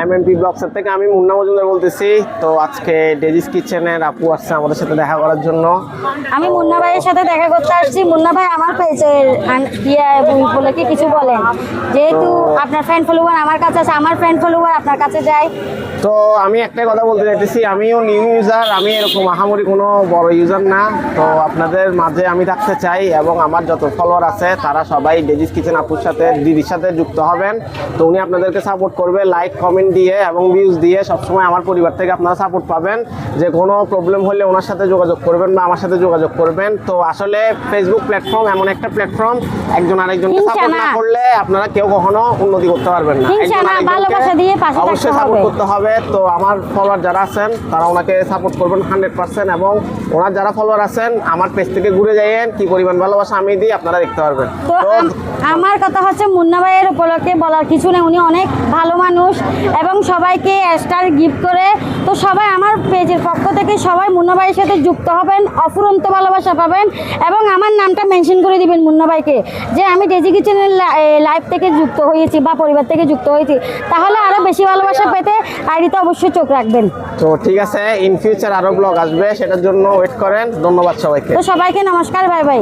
MMP ব্লগসের থেকে আমি মুন্না মজুমদার বলতেছি। তো আজকে ডেজিস কিচেনের আপু আসছে আমাদের সাথে দেখা করার জন্য। আমি মুন্না ভাইয়ের সাথে দেখা করতে আসছি। মুন্না ভাই আমার পেজের বলে কি কিছু বলেন, যেহেতু আপনার ফ্রেন্ড ফলোয়ার আমার কাছে আছে, আমার ফ্রেন্ড ফলোয়ার আপনার কাছে যায়। তো আমি একটাই কথা বলতে চাইতেছি, আমিও নিউ ইউজার, আমি এরকম আহামরি কোনো বড় ইউজার না। তো আপনাদের মাঝে আমি থাকতে চাই এবং আমার যত ফলোয়ার আছে তারা সবাই ডেজিস কিচেন আপুর সাথে, দিদির সাথে যুক্ত হবেন। তো উনি আপনাদেরকে সাপোর্ট করবে, লাইক কমেন্ট দিয়ে এবং ভিউজ দিয়ে। সবসময় আমার পরিবার থেকে আপনারা সাপোর্ট পাবেন। যে কোনো প্রবলেম হলে ওনার সাথে যোগাযোগ করবেন বা আমার সাথে যোগাযোগ করবেন। তো আসলে ফেসবুক প্ল্যাটফর্ম এমন একটা প্ল্যাটফর্ম, একজন আরেকজনকে সাপোর্ট না করলে আপনারা কেউ কখনো উন্নতি করতে পারবেন না। ভালোবাসা দিয়ে পাশে অবশ্যই সাপোর্ট করতে হবে। তো আমার ফলোয়ার যারা আছেন তারা ওনাকে সাপোর্ট করবেন 100%, এবং ওনার যারা ফলোয়ার আছেন আমার পেজ থেকে ঘুরে যাইয়েন, কি পরিমাণ ভালোবাসা আমি দিই আপনারা দেখতে পারবেন। তো আমার কথা হচ্ছে মুন্না ভাইয়ের উপলক্ষে বলার কিছু নেই, উনি অনেক ভালো মানুষ এবং সবাইকে স্টার গিফট করে। তো সবাই আমার পেজের পক্ষ থেকে সবাই মুন্না ভাইয়ের সাথে যুক্ত হবেন, অফুরন্ত ভালোবাসা পাবেন এবং আমার নামটা মেনশন করে দিবেন মুন্না ভাইকে, যে আমি ডেজি কিচেনের লাইভ থেকে যুক্ত হয়েছি বা পরিবার থেকে যুক্ত হয়েছি। তাহলে আরো বেশি ভালোবাসা পেতে আইডিতে অবশ্যই চোখ রাখবেন। তো ঠিক আছে, ইন ফিউচার আরো ব্লগ আসবে, সেটার জন্য ওয়েট করেন। ধন্যবাদ সবাইকে। তো সবাইকে নমস্কার, বাই বাই।